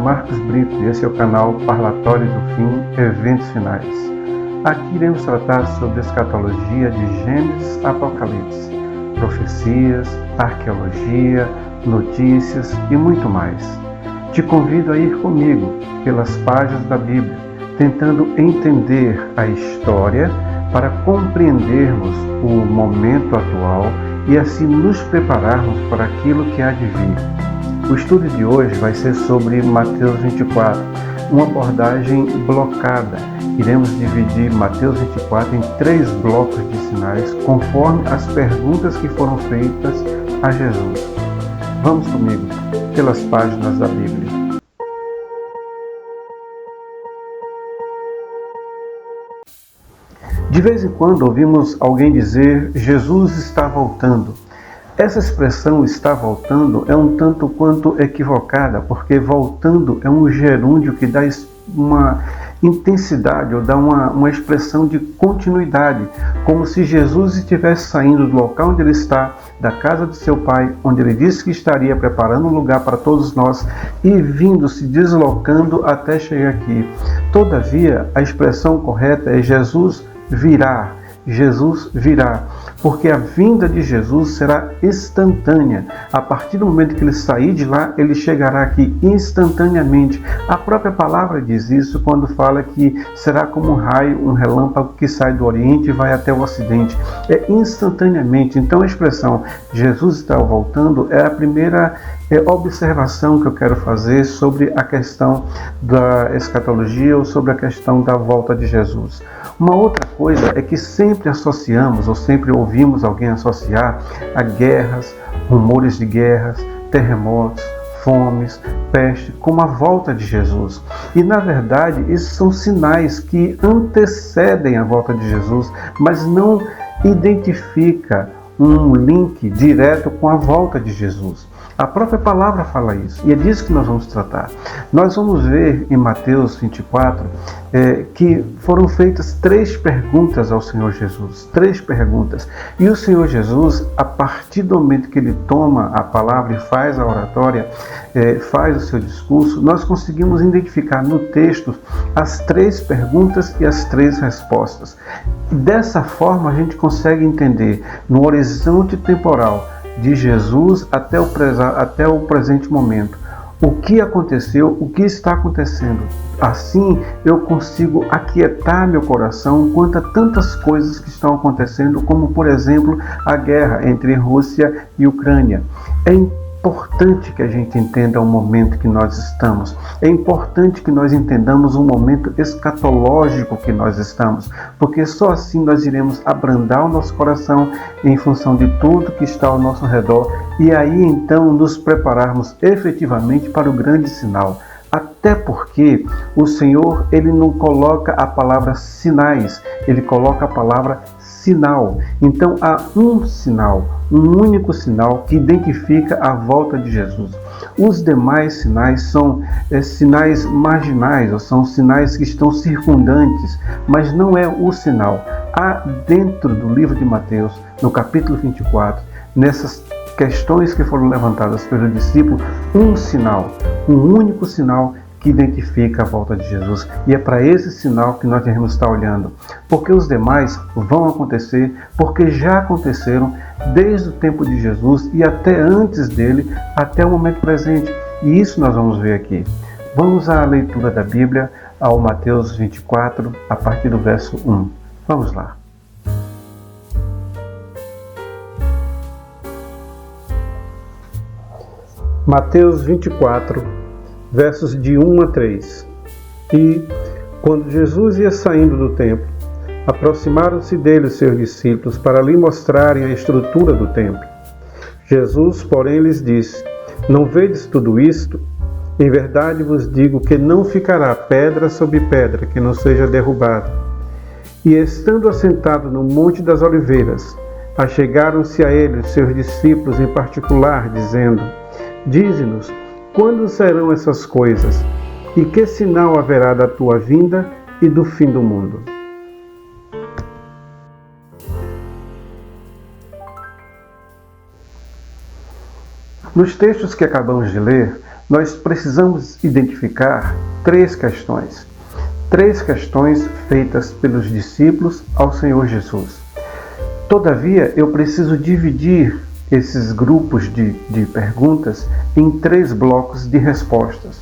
Marcos Brito e esse é o canal Parlatório do Fim, Eventos Finais. Aqui iremos tratar sobre escatologia de Gênesis a Apocalipse, profecias, arqueologia, notícias e muito mais. Te convido a ir comigo pelas páginas da Bíblia, tentando entender a história para compreendermos o momento atual e assim nos prepararmos para aquilo que há de vir. O estudo de hoje vai ser sobre Mateus 24, uma abordagem blocada. Iremos dividir Mateus 24 em 3 blocos de sinais, conforme as perguntas que foram feitas a Jesus. Vamos comigo pelas páginas da Bíblia. De vez em quando ouvimos alguém dizer: Jesus está voltando. Essa expressão "está voltando" é um tanto quanto equivocada, porque voltando é um gerúndio que dá uma intensidade ou dá uma expressão de continuidade, como se Jesus estivesse saindo do local onde ele está, da casa de seu Pai, onde ele disse que estaria preparando um lugar para todos nós, e vindo, se deslocando até chegar aqui. Todavia, a expressão correta é Jesus virá. Jesus virá, porque a vinda de Jesus será instantânea. A partir do momento que ele sair de lá, ele chegará aqui instantaneamente. A própria palavra diz isso quando fala que será como um raio, um relâmpago que sai do Oriente e vai até o Ocidente. É instantaneamente. Então a expressão Jesus está voltando é a primeira observação que eu quero fazer sobre a questão da escatologia ou sobre a questão da volta de Jesus. Uma outra coisa é que sempre associamos ou sempre ouvimos alguém associar a guerras, rumores de guerras, terremotos, fomes, peste, como a volta de Jesus. E na verdade, esses são sinais que antecedem a volta de Jesus, mas não identifica um link direto com a volta de Jesus. A própria palavra fala isso, e é disso que nós vamos tratar. Nós vamos ver em Mateus 24 que foram feitas 3 perguntas ao Senhor Jesus, 3 perguntas. E o Senhor Jesus, a partir do momento que ele toma a palavra e faz a oratória, faz o seu discurso, nós conseguimos identificar no texto as 3 perguntas e as 3 respostas. Dessa forma a gente consegue entender no horizonte temporal de Jesus até o presente momento o que aconteceu, o que está acontecendo. Assim eu consigo aquietar meu coração quanto a tantas coisas que estão acontecendo, como por exemplo a guerra entre Rússia e Ucrânia. É importante que a gente entenda o momento que nós estamos. É importante que nós entendamos o momento escatológico que nós estamos, porque só assim nós iremos abrandar o nosso coração em função de tudo que está ao nosso redor e aí então nos prepararmos efetivamente para o grande sinal. Até porque o Senhor, ele não coloca a palavra sinais, ele coloca a palavra sinal. Então há um sinal, um único sinal que identifica a volta de Jesus. Os demais sinais são sinais marginais, ou são sinais que estão circundantes, mas não é o sinal. Há dentro do livro de Mateus, no capítulo 24, nessas questões que foram levantadas pelo discípulo, um sinal, um único sinal que identifica a volta de Jesus. E é para esse sinal que nós devemos estar olhando, porque os demais vão acontecer, porque já aconteceram desde o tempo de Jesus e até antes dele, até o momento presente. E isso nós vamos ver aqui. Vamos à leitura da Bíblia, ao Mateus 24, a partir do verso 1. Vamos lá. Mateus 24, versos de 1 a 3. E, quando Jesus ia saindo do templo, aproximaram-se dele os seus discípulos para lhe mostrarem a estrutura do templo. Jesus, porém, lhes disse: Não vedes tudo isto? Em verdade vos digo que não ficará pedra sobre pedra que não seja derrubada. E estando assentado no Monte das Oliveiras, achegaram-se a ele os seus discípulos em particular, dizendo: Dize-nos, quando serão essas coisas? E que sinal haverá da tua vinda e do fim do mundo? Nos textos que acabamos de ler, nós precisamos identificar três questões. Três questões feitas pelos discípulos ao Senhor Jesus. Todavia, eu preciso dividir esses grupos de perguntas em três blocos de respostas.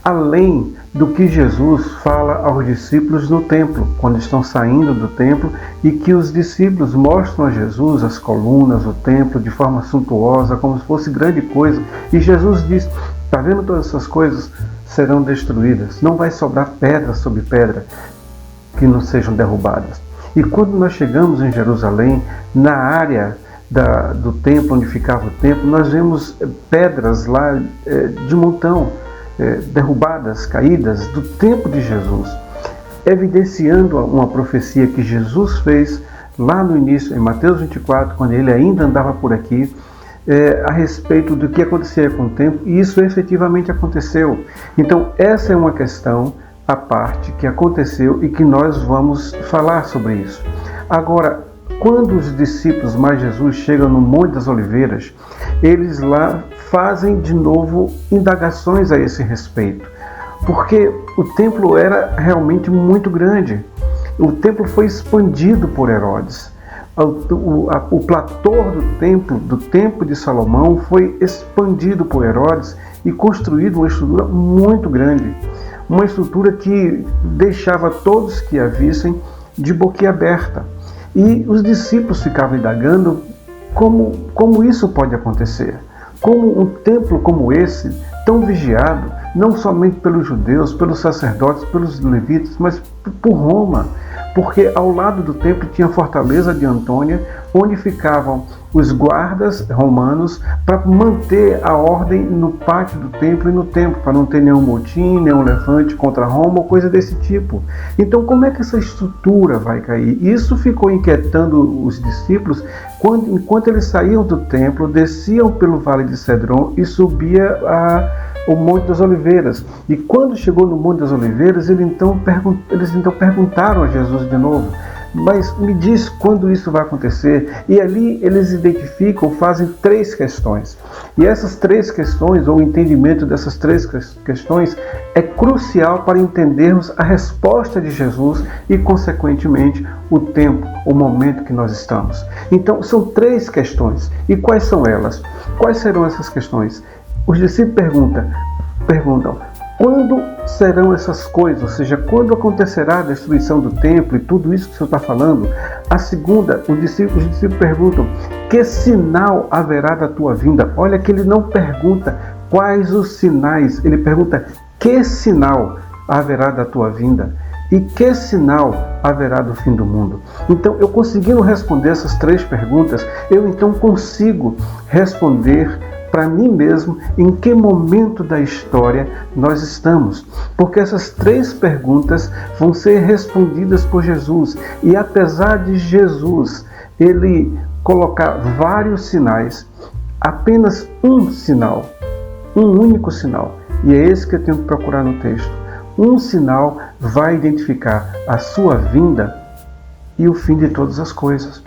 Além do que Jesus fala aos discípulos no templo, quando estão saindo do templo, e que os discípulos mostram a Jesus as colunas, o templo, de forma suntuosa, como se fosse grande coisa, e Jesus diz: está vendo todas essas coisas? Serão destruídas, não vai sobrar pedra sobre pedra que não sejam derrubadas. E quando nós chegamos em Jerusalém, na área do templo, onde ficava o templo, nós vemos pedras lá de montão, derrubadas, caídas, do tempo de Jesus, evidenciando uma profecia que Jesus fez lá no início, em Mateus 24, quando ele ainda andava por aqui, a respeito do que acontecia com o templo, e isso efetivamente aconteceu. Então, essa é uma questão à parte que aconteceu e que nós vamos falar sobre isso. Agora, quando os discípulos mais Jesus chegam no Monte das Oliveiras, eles lá fazem de novo indagações a esse respeito, porque o templo era realmente muito grande. O templo foi expandido por Herodes. O platô do templo de Salomão foi expandido por Herodes e construído uma estrutura muito grande. Uma estrutura que deixava todos que a vissem de boquiaberta. E os discípulos ficavam indagando como isso pode acontecer. Como um templo como esse, tão vigiado, não somente pelos judeus, pelos sacerdotes, pelos levitas, mas por Roma. Porque ao lado do templo tinha a fortaleza de Antônia, onde ficavam os guardas romanos para manter a ordem no pátio do templo e no templo, para não ter nenhum motim, nenhum levante contra Roma ou coisa desse tipo. Então, como é que essa estrutura vai cair? Isso ficou inquietando os discípulos enquanto eles saíam do templo, desciam pelo Vale de Cedron e subia o Monte das Oliveiras. E quando chegou no Monte das Oliveiras, eles então perguntaram a Jesus de novo: mas me diz quando isso vai acontecer? E ali eles identificam, fazem três questões. E essas três questões, ou o entendimento dessas três questões, é crucial para entendermos a resposta de Jesus e, consequentemente, o tempo, o momento que nós estamos. Então, são três questões. E quais são elas? Quais serão essas questões? Os discípulos perguntam: quando serão essas coisas? Ou seja, quando acontecerá a destruição do templo e tudo isso que o Senhor está falando? A segunda, os discípulos perguntam: que sinal haverá da tua vinda? Olha que ele não pergunta quais os sinais, ele pergunta: que sinal haverá da tua vinda? E que sinal haverá do fim do mundo? Então, eu conseguindo responder essas três perguntas, eu então consigo responder para mim mesmo em que momento da história nós estamos. Porque essas três perguntas vão ser respondidas por Jesus. E apesar de Jesus, ele colocar vários sinais, apenas um sinal, um único sinal, e é esse que eu tenho que procurar no texto. Um sinal vai identificar a sua vinda e o fim de todas as coisas.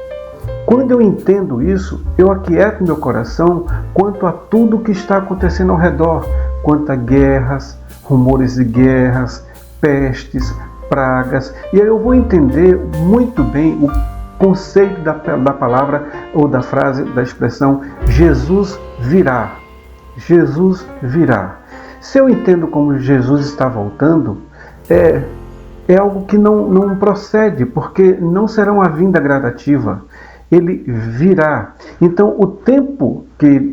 Quando eu entendo isso, eu aquieto meu coração quanto a tudo que está acontecendo ao redor, quanto a guerras, rumores de guerras, pestes, pragas, e aí eu vou entender muito bem o conceito da palavra ou da frase, da expressão Jesus virá. Jesus virá. Se eu entendo como Jesus está voltando, é algo que não procede, porque não será uma vinda gradativa. Ele virá. Então, o tempo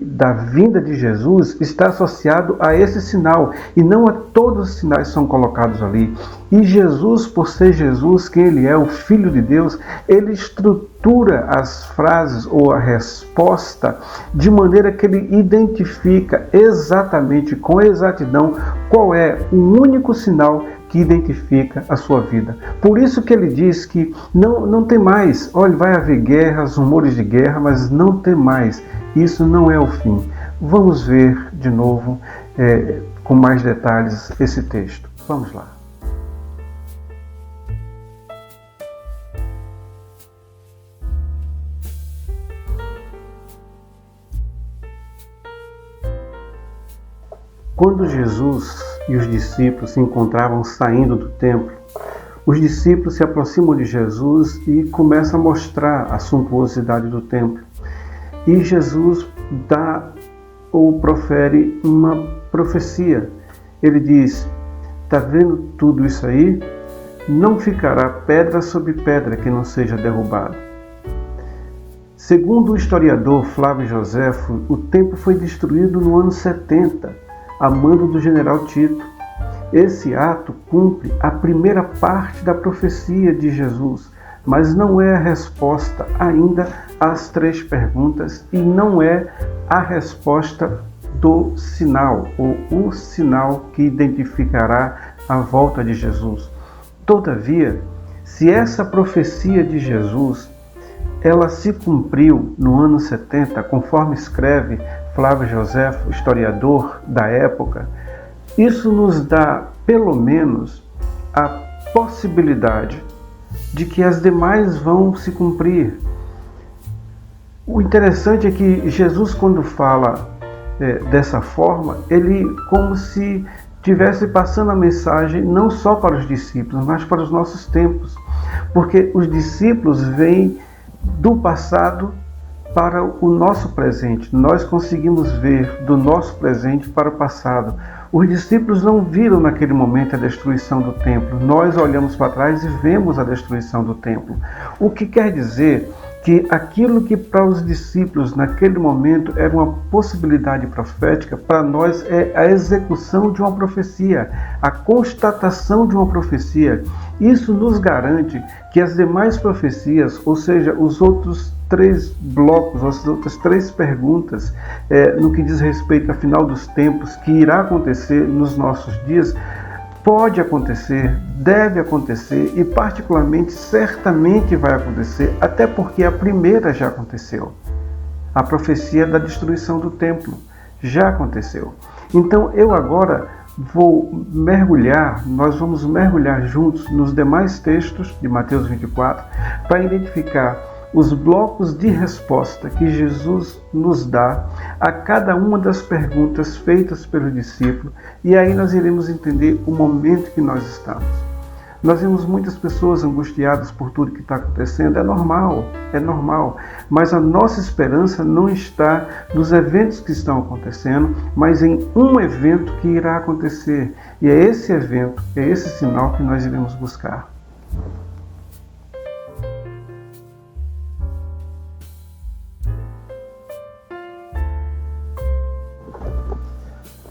da vinda de Jesus está associado a esse sinal, e não a todos os sinais que são colocados ali. E Jesus, por ser Jesus, quem ele é, o Filho de Deus, ele estrutura as frases ou a resposta de maneira que ele identifica exatamente, com exatidão, qual é o único sinal que identifica a sua vida. Por isso que ele diz que não tem mais. Olha, vai haver guerras, rumores de guerra, mas não tem mais. Isso não é o fim. Vamos ver de novo, com mais detalhes, esse texto. Vamos lá. Quando Jesus e os discípulos se encontravam saindo do templo, os discípulos se aproximam de Jesus e começam a mostrar a suntuosidade do templo. E Jesus dá ou profere uma profecia. Ele diz: está vendo tudo isso aí? Não ficará pedra sobre pedra que não seja derrubada. Segundo o historiador Flávio Joséfo, o templo foi destruído no ano 70, a mando do general Tito. Esse ato cumpre a primeira parte da profecia de Jesus, mas não é a resposta ainda às 3 perguntas e não é a resposta do sinal, ou o sinal que identificará a volta de Jesus. Todavia, se essa profecia de Jesus ela se cumpriu no ano 70, conforme escreve Flávio Joséfo, historiador da época, isso nos dá, pelo menos, a possibilidade de que as demais vão se cumprir. O interessante é que Jesus, quando fala dessa forma, ele como se estivesse passando a mensagem não só para os discípulos, mas para os nossos tempos. Porque os discípulos vêm do passado para o nosso presente. Nós conseguimos ver do nosso presente para o passado. Os discípulos não viram naquele momento a destruição do templo. Nós olhamos para trás e vemos a destruição do templo. O que quer dizer que aquilo que para os discípulos naquele momento era uma possibilidade profética, para nós é a execução de uma profecia, a constatação de uma profecia. Isso nos garante que as demais profecias, ou seja, os outros 3 blocos, as outras 3 perguntas, no que diz respeito ao final dos tempos, que irá acontecer nos nossos dias, pode acontecer, deve acontecer e particularmente, certamente vai acontecer, até porque a primeira já aconteceu. A profecia da destruição do templo já aconteceu. Então eu agora nós vamos mergulhar juntos nos demais textos de Mateus 24 para identificar os blocos de resposta que Jesus nos dá a cada uma das perguntas feitas pelo discípulo, e aí nós iremos entender o momento que nós estamos. Nós vemos muitas pessoas angustiadas por tudo que está acontecendo, é normal, mas a nossa esperança não está nos eventos que estão acontecendo, mas em um evento que irá acontecer, e é esse evento, é esse sinal que nós iremos buscar.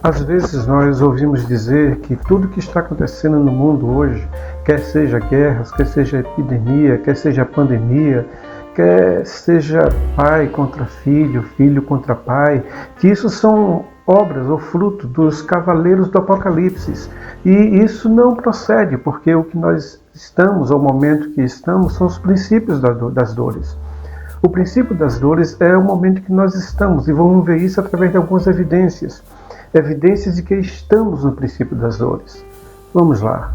Às vezes nós ouvimos dizer que tudo que está acontecendo no mundo hoje, quer seja guerras, quer seja epidemia, quer seja pandemia, quer seja pai contra filho, filho contra pai, que isso são obras ou fruto dos cavaleiros do Apocalipse. E isso não procede, porque o que nós estamos, ao momento que estamos, são os princípios das dores. O princípio das dores é o momento que nós estamos, e vamos ver isso através de algumas evidências de que estamos no princípio das dores. Vamos lá.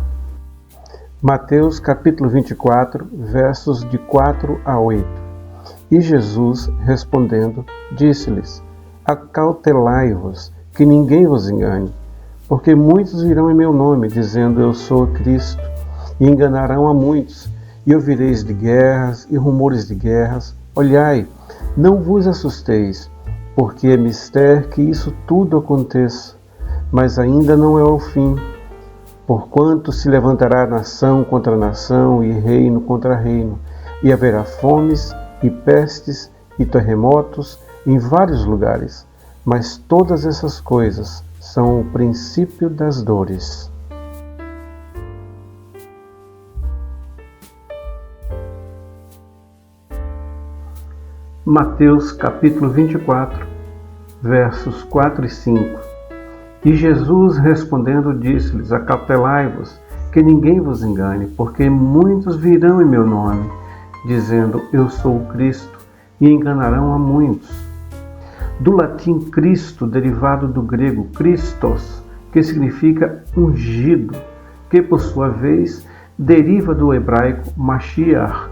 Mateus capítulo 24, versos de 4 a 8. E Jesus, respondendo, disse-lhes: acautelai-vos, que ninguém vos engane, porque muitos virão em meu nome, dizendo eu sou Cristo, e enganarão a muitos, e ouvireis de guerras e rumores de guerras. Olhai, não vos assusteis, porque é mister que isso tudo aconteça, mas ainda não é o fim. Porquanto se levantará nação contra nação e reino contra reino, e haverá fomes e pestes e terremotos em vários lugares. Mas todas essas coisas são o princípio das dores. Mateus capítulo 24, versos 4 e 5. E Jesus respondendo disse-lhes: acautelai-vos, que ninguém vos engane, porque muitos virão em meu nome, dizendo eu sou o Cristo, e enganarão a muitos. Do latim Cristo, derivado do grego Christos, que significa ungido, que por sua vez deriva do hebraico Mashiach,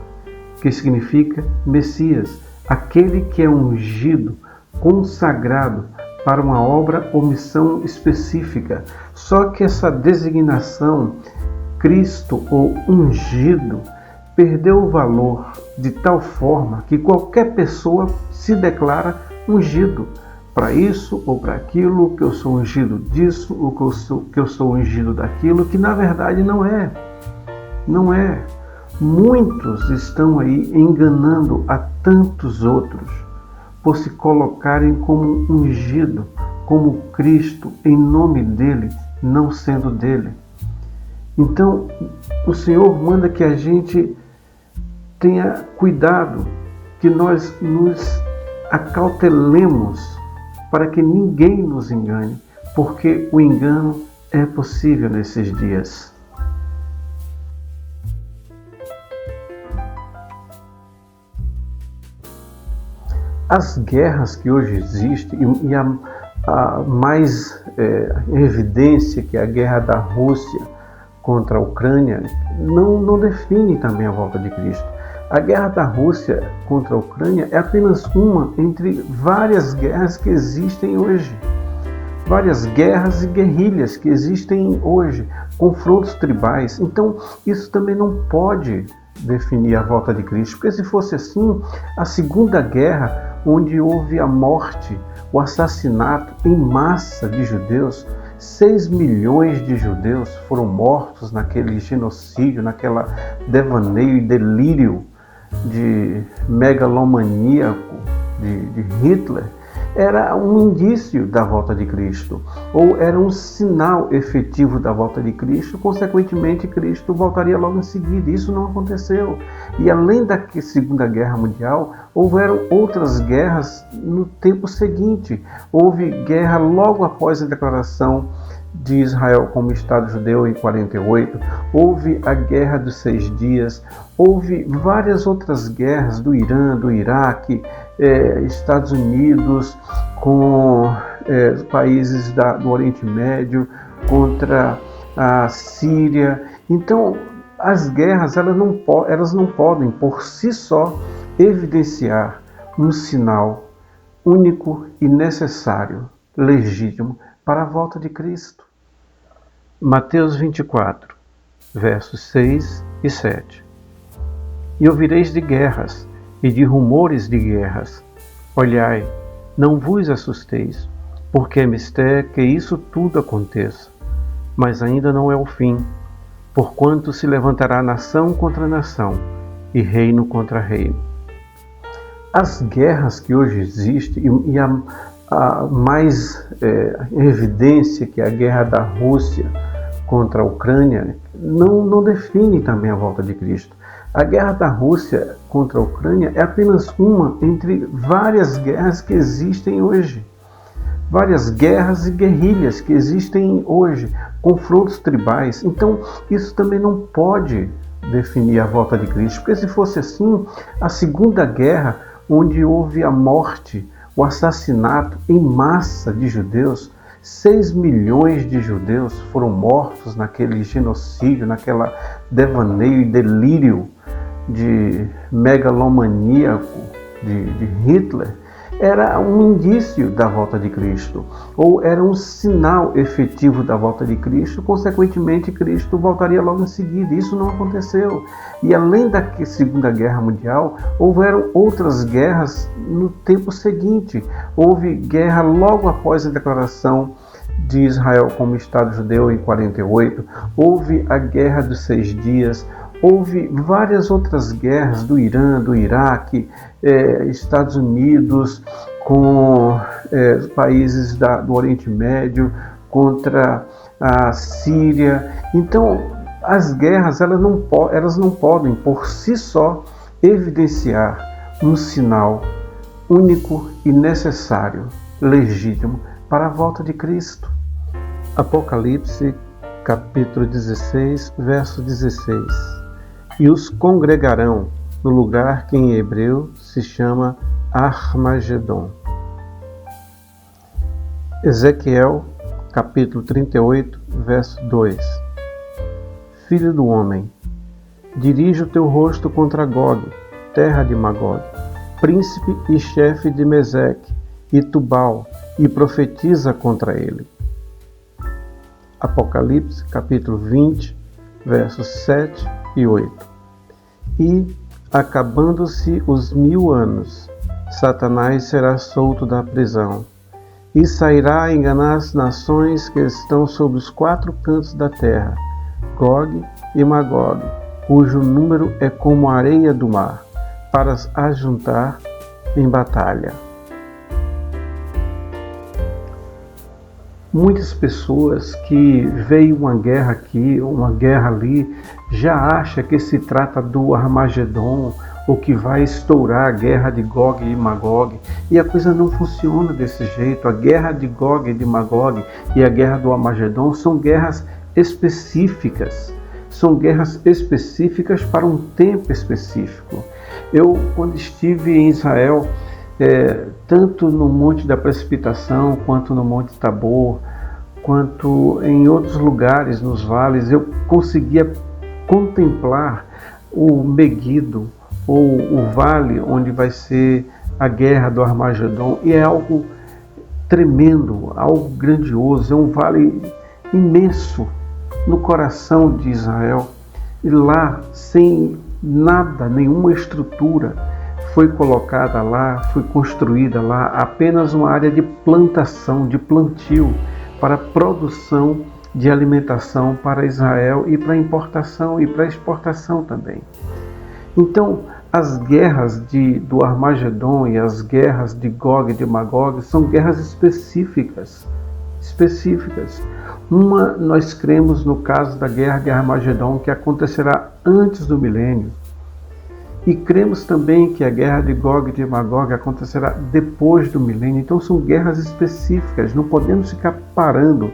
que significa Messias, aquele que é ungido, consagrado, para uma obra ou missão específica. Só que essa designação, Cristo ou ungido, perdeu o valor de tal forma que qualquer pessoa se declara ungido para isso ou para aquilo, que eu sou ungido disso ou que eu sou ungido daquilo, que na verdade não é. Não é. Muitos estão aí enganando a tantos outros por se colocarem como ungido, como Cristo, em nome dele, não sendo dele. Então, o Senhor manda que a gente tenha cuidado, que nós nos acautelemos para que ninguém nos engane, porque o engano é possível nesses dias. As guerras que hoje existem, e a mais evidência, que é a guerra da Rússia contra a Ucrânia, não define também a volta de Cristo. A guerra da Rússia contra a Ucrânia é apenas uma entre várias guerras que existem hoje. Várias guerras e guerrilhas que existem hoje, confrontos tribais. Então, isso também não pode definir a volta de Cristo, porque se fosse assim, a Segunda Guerra, onde houve a morte, o assassinato em massa de judeus, 6 milhões de judeus foram mortos naquele genocídio, naquela devaneio e delírio de megalomaníaco de Hitler, era um indício da volta de Cristo, ou era um sinal efetivo da volta de Cristo. Consequentemente, Cristo voltaria logo em seguida. Isso não aconteceu. E além da Segunda Guerra Mundial, houveram outras guerras no tempo seguinte. Houve guerra logo após a declaração de Israel como Estado judeu em 48, houve a Guerra dos 6 Dias, houve várias outras guerras do Irã, do Iraque, Estados Unidos com países do Oriente Médio contra a Síria. Então, as guerras elas não podem por si só evidenciar um sinal único e necessário, legítimo, para a volta de Cristo. Mateus 24, versos 6 e 7. E ouvireis de guerras e de rumores de guerras. Olhai, não vos assusteis, porque é mister que isso tudo aconteça. Mas ainda não é o fim, porquanto se levantará nação contra nação e reino contra reino. As guerras que hoje existem, e a mais evidência, que é a guerra da Rússia contra a Ucrânia, não define também a volta de Cristo. A guerra da Rússia contra a Ucrânia é apenas uma entre várias guerras que existem hoje. Várias guerras e guerrilhas que existem hoje, confrontos tribais. Então, isso também não pode definir a volta de Cristo, porque se fosse assim, a Segunda Guerra, onde houve a morte, o assassinato em massa de judeus, 6 milhões de judeus foram mortos naquele genocídio, naquela devaneio e delírio de megalomaníaco de Hitler, era um indício da volta de Cristo, ou era um sinal efetivo da volta de Cristo. Consequentemente, Cristo voltaria logo em seguida. Isso não aconteceu. E além da Segunda Guerra Mundial, houveram outras guerras no tempo seguinte. Houve guerra logo após a declaração de Israel como Estado judeu em 48, houve a Guerra dos 6 Dias, houve várias outras guerras do Irã, do Iraque, Estados Unidos com países do Oriente Médio contra a Síria. Então, as guerras elas não podem por si só evidenciar um sinal único e necessário, legítimo, para a volta de Cristo. Apocalipse, capítulo 16, verso 16. E os congregarão no lugar que em hebreu se chama Armagedon. Ezequiel, capítulo 38, verso 2. Filho do homem, dirige o teu rosto contra Gog, terra de Magog, príncipe e chefe de Meseque e Tubal, e profetiza contra ele. Apocalipse, capítulo 20, versos 7 e 8. E, acabando-se os 1000 anos, Satanás será solto da prisão, e sairá a enganar as nações que estão sobre os 4 cantos da terra, Gog e Magog, cujo número é como a areia do mar, para as ajuntar em batalha. Muitas pessoas que veem uma guerra aqui, uma guerra ali, já acham que se trata do Armagedon, ou que vai estourar a guerra de Gog e Magog. E a coisa não funciona desse jeito. A guerra de Gog e de Magog e a guerra do Armagedon são guerras específicas. São guerras específicas para um tempo específico. Eu, quando estive em Israel, tanto no Monte da Precipitação, quanto no Monte Tabor, quanto em outros lugares, nos vales, eu conseguia contemplar o Meguido, ou o vale onde vai ser a guerra do Armagedon, e é algo tremendo, algo grandioso, é um vale imenso no coração de Israel, e lá, sem nada, nenhuma estrutura foi colocada lá, foi construída lá, apenas uma área de plantação, de plantio, para produção de alimentação para Israel e para importação e para exportação também. Então, as guerras do Armagedon e as guerras de Gog e de Magog são guerras específicas. Uma, nós cremos no caso da guerra de Armagedon, que acontecerá antes do milênio. E cremos também que a guerra de Gog e de Magog acontecerá depois do milênio. Então são guerras específicas. Não podemos ficar parando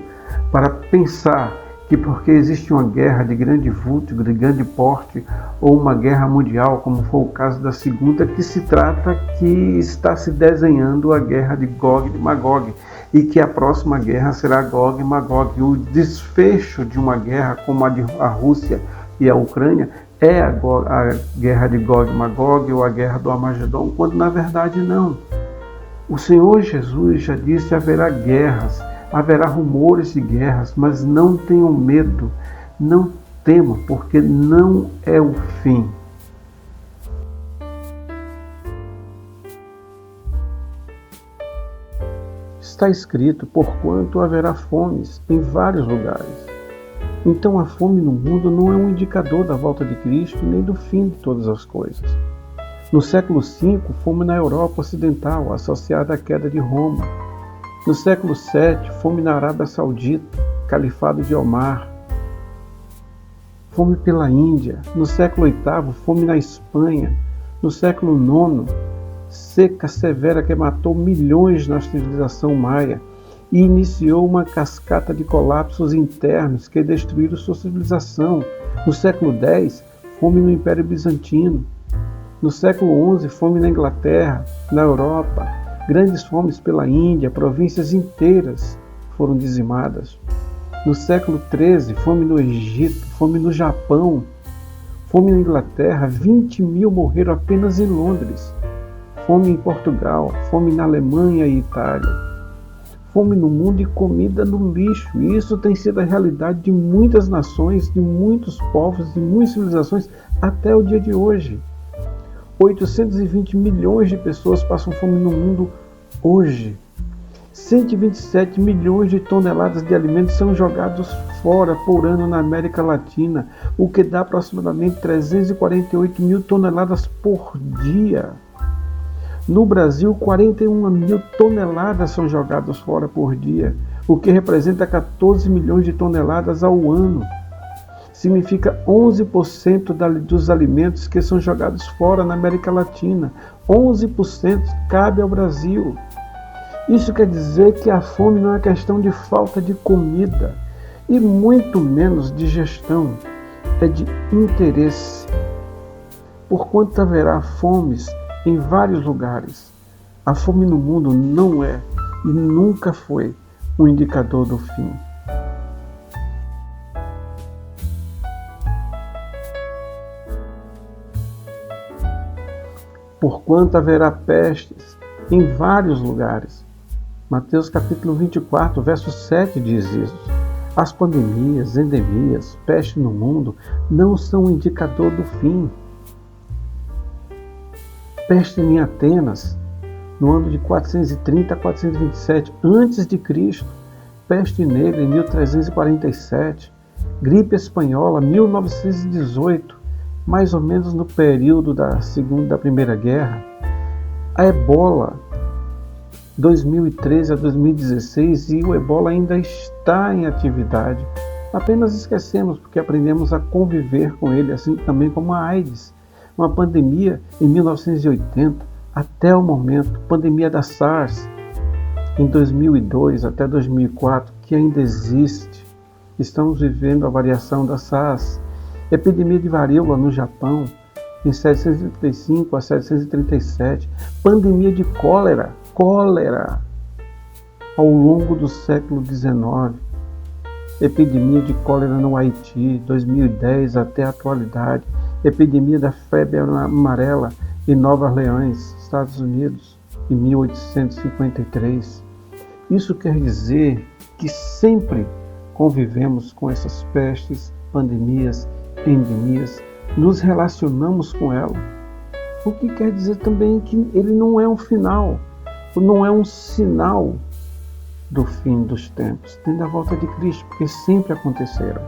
para pensar que porque existe uma guerra de grande vulto, de grande porte, ou uma guerra mundial, como foi o caso da segunda, que se trata que está se desenhando a guerra de Gog e de Magog, e que a próxima guerra será Gog e Magog. O desfecho de uma guerra como a de a Rússia e a Ucrânia é a guerra de Gog e Magog, ou a guerra do Armagedon, quando na verdade não. O Senhor Jesus já disse que haverá guerras, haverá rumores de guerras, mas não tenham medo, não temam, porque não é o fim. Está escrito, porquanto haverá fomes em vários lugares. Então a fome no mundo não é um indicador da volta de Cristo, nem do fim de todas as coisas. No século V, fome na Europa Ocidental, associada à queda de Roma. No século VII, fome na Arábia Saudita, califado de Omar. Fome pela Índia. No século VIII, fome na Espanha. No século IX, seca severa que matou milhões na civilização maia e iniciou uma cascata de colapsos internos que destruíram sua civilização. No século X, fome no Império Bizantino. No século XI, fome na Inglaterra, na Europa. Grandes fomes pela Índia, províncias inteiras foram dizimadas. No século XIII, fome no Egito, fome no Japão, fome na Inglaterra, 20 mil morreram apenas em Londres. Fome em Portugal, fome na Alemanha e Itália. Fome no mundo e comida no lixo. E isso tem sido a realidade de muitas nações, de muitos povos, de muitas civilizações até o dia de hoje. 820 milhões de pessoas passam fome no mundo hoje. 127 milhões de toneladas de alimentos são jogados fora por ano na América Latina, o que dá aproximadamente 348 mil toneladas por dia. No Brasil, 41 mil toneladas são jogadas fora por dia, o que representa 14 milhões de toneladas ao ano. Significa 11% dos alimentos que são jogados fora na América Latina. 11% cabe ao Brasil. Isso quer dizer que a fome não é questão de falta de comida, e muito menos de gestão, é de interesse. Porquanto haverá fomes em vários lugares, a fome no mundo não é e nunca foi um indicador do fim. Porquanto haverá pestes em vários lugares, Mateus capítulo 24, verso 7 diz isso. As pandemias, endemias, peste no mundo não são um indicador do fim. Peste em Atenas, no ano de 430 a 427 a.C., peste negra em 1347, gripe espanhola 1918, mais ou menos no período da Primeira Guerra, a ebola 2013 a 2016, e o ebola ainda está em atividade. Apenas esquecemos porque aprendemos a conviver com ele, assim também como a AIDS, uma pandemia em 1980 até o momento, pandemia da SARS em 2002 até 2004, que ainda existe. Estamos vivendo a variação da SARS, epidemia de varíola no Japão em 735 a 737, pandemia de cólera ao longo do século XIX, epidemia de cólera no Haiti, 2010 até a atualidade, epidemia da febre amarela em Nova Orleans, Estados Unidos, em 1853. Isso quer dizer que sempre convivemos com essas pestes, pandemias, endemias, nos relacionamos com ela. O que quer dizer também que ele não é um final, não é um sinal do fim dos tempos, nem da volta de Cristo, porque sempre aconteceram.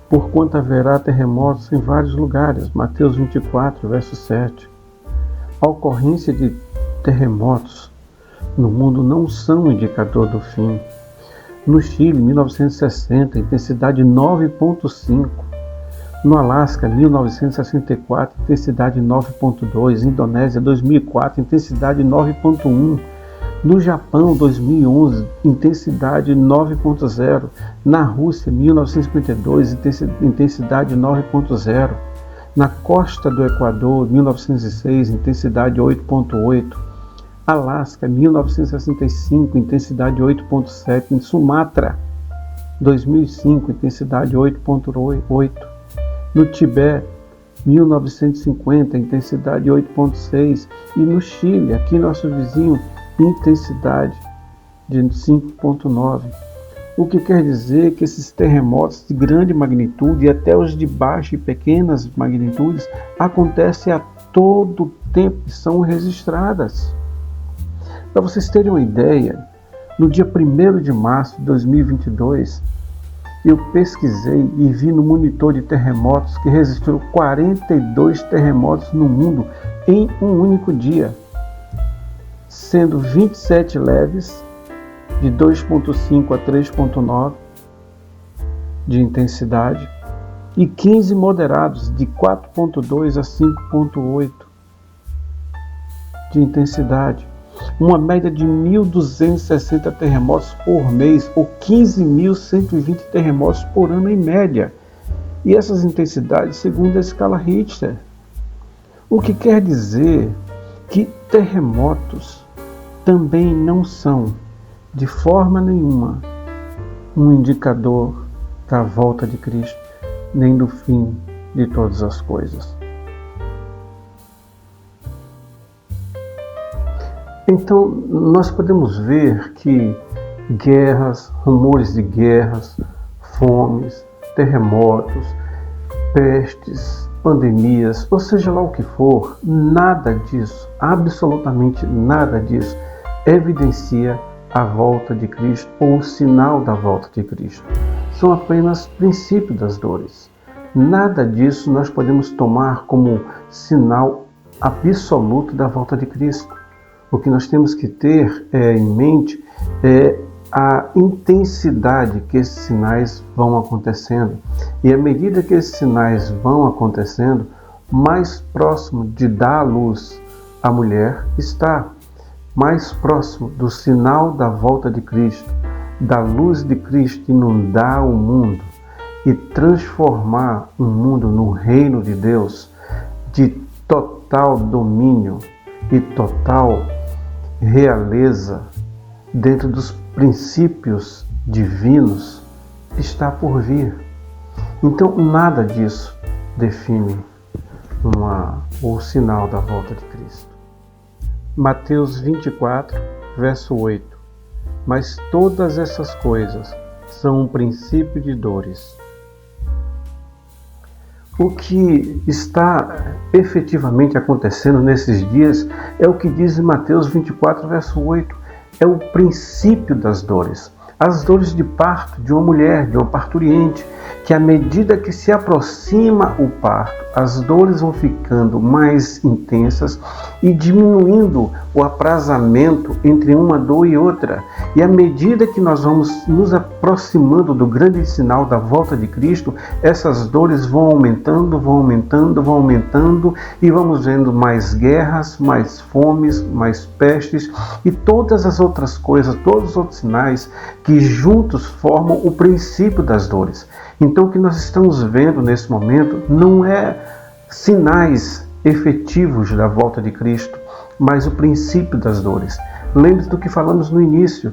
Porquanto haverá terremotos em vários lugares, Mateus 24, verso 7. A ocorrência de terremotos no mundo não são indicador do fim. No Chile, 1960, intensidade 9.5. No Alasca, 1964, intensidade 9.2. Indonésia, 2004, intensidade 9.1. No Japão, 2011, intensidade 9.0. Na Rússia, 1952, intensidade 9.0. Na costa do Equador, 1906, intensidade 8.8. Alasca, 1965, intensidade 8.7. Em Sumatra, 2005, intensidade 8.8. No Tibete, 1950, intensidade 8.6. E no Chile, aqui nosso vizinho, intensidade de 5.9. O que quer dizer que esses terremotos de grande magnitude e até os de baixa e pequenas magnitudes acontecem a todo tempo e são registradas. Para vocês terem uma ideia, no dia 1º de março de 2022, eu pesquisei e vi no monitor de terremotos que registrou 42 terremotos no mundo em um único dia, sendo 27 leves, de 2.5 a 3.9 de intensidade, e 15 moderados, de 4.2 a 5.8 de intensidade. Uma média de 1.260 terremotos por mês, ou 15.120 terremotos por ano em média. E essas intensidades segundo a escala Richter. O que quer dizer que terremotos também não são, de forma nenhuma, um indicador da volta de Cristo, nem do fim de todas as coisas. Então, nós podemos ver que guerras, rumores de guerras, fomes, terremotos, pestes, pandemias, ou seja lá o que for, nada disso, absolutamente nada disso, evidencia a volta de Cristo ou o sinal da volta de Cristo. São apenas princípios das dores. Nada disso nós podemos tomar como sinal absoluto da volta de Cristo. O que nós temos que ter em mente é a intensidade que esses sinais vão acontecendo. E à medida que esses sinais vão acontecendo, mais próximo de dar à luz a mulher está, mais próximo do sinal da volta de Cristo, da luz de Cristo inundar o mundo e transformar o mundo no reino de Deus, de total domínio e total realeza dentro dos princípios divinos, está por vir. Então, nada disso define o sinal da volta de Cristo. Mateus 24, verso 8. Mas todas essas coisas são um princípio de dores. O que está efetivamente acontecendo nesses dias é o que diz em Mateus 24, verso 8. É o princípio das dores. As dores de parto de uma mulher, de uma parturiente, que à medida que se aproxima o parto, as dores vão ficando mais intensas e diminuindo o aprazamento entre uma dor e outra. E à medida que nós vamos nos aproximando do grande sinal da volta de Cristo, essas dores vão aumentando, e vamos vendo mais guerras, mais fomes, mais pestes e todas as outras coisas, todos os outros sinais que juntos formam o princípio das dores. Então, o que nós estamos vendo nesse momento não é sinais efetivos da volta de Cristo, mas o princípio das dores. Lembre-se do que falamos no início.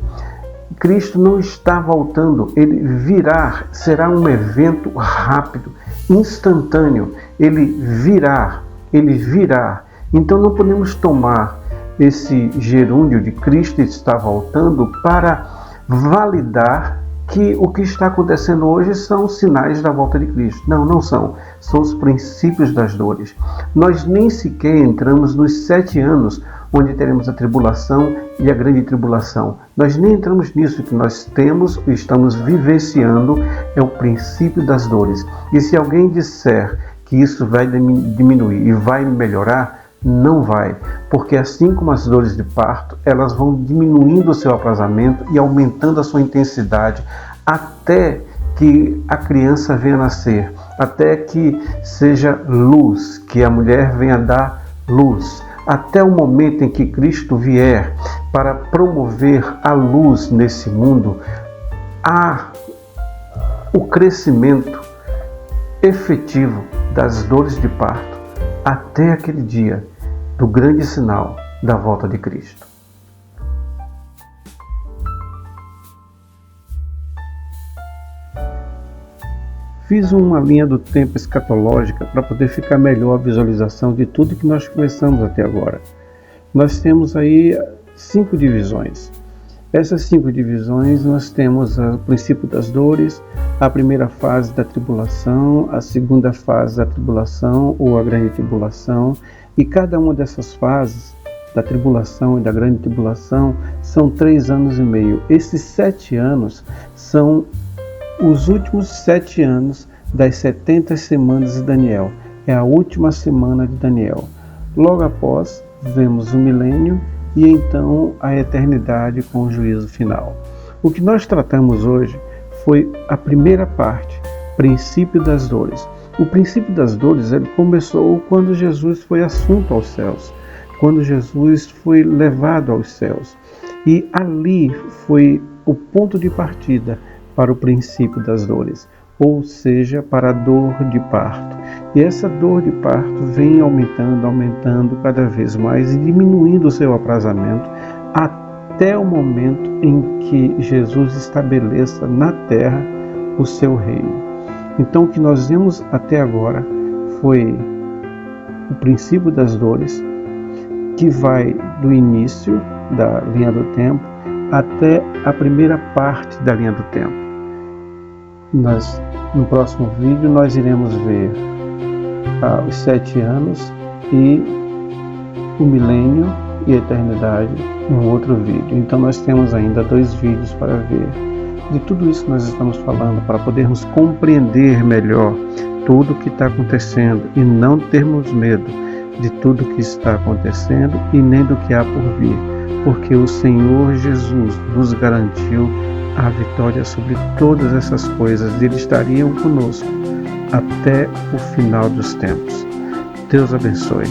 Cristo não está voltando, ele virá, será um evento rápido, instantâneo. Ele virá. Então não podemos tomar esse gerúndio de Cristo está voltando para validar que o que está acontecendo hoje são sinais da volta de Cristo. Não são. São os princípios das dores. Nós nem sequer entramos nos 7 anos onde teremos a tribulação e a grande tribulação. Nós nem entramos nisso. O que nós temos e estamos vivenciando é o princípio das dores. E se alguém disser que isso vai diminuir e vai melhorar, não vai, porque assim como as dores de parto, elas vão diminuindo o seu aprazamento e aumentando a sua intensidade até que a criança venha nascer, até que seja luz, que a mulher venha dar luz, até o momento em que Cristo vier para promover a luz nesse mundo, há o crescimento efetivo das dores de parto até aquele dia do grande sinal da volta de Cristo. Fiz uma linha do tempo escatológica para poder ficar melhor a visualização de tudo que nós conversamos até agora. Nós temos aí 5 divisões. Essas 5 divisões nós temos o princípio das dores, a primeira fase da tribulação, a segunda fase da tribulação ou a grande tribulação, e cada uma dessas fases da tribulação e da grande tribulação são 3 anos e meio. Esses 7 anos são os últimos 7 anos das 70 semanas de Daniel. É a última semana de Daniel. Logo após, vemos o milênio e então a eternidade com o juízo final. O que nós tratamos hoje foi a primeira parte, princípio das dores. O princípio das dores ele começou quando Jesus foi assunto aos céus, quando Jesus foi levado aos céus. E ali foi o ponto de partida para o princípio das dores, ou seja, para a dor de parto. E essa dor de parto vem aumentando cada vez mais e diminuindo o seu aprazamento até o momento em que Jesus estabeleça na terra o seu reino. Então, o que nós vimos até agora foi o princípio das dores, que vai do início da linha do tempo até a primeira parte da linha do tempo. No próximo vídeo, nós iremos ver os 7 anos e o milênio e a eternidade em um outro vídeo. Então, nós temos ainda 2 vídeos para ver. De tudo isso que nós estamos falando, para podermos compreender melhor tudo o que está acontecendo e não termos medo de tudo que está acontecendo e nem do que há por vir, porque o Senhor Jesus nos garantiu a vitória sobre todas essas coisas e Ele estaria conosco até o final dos tempos. Deus abençoe.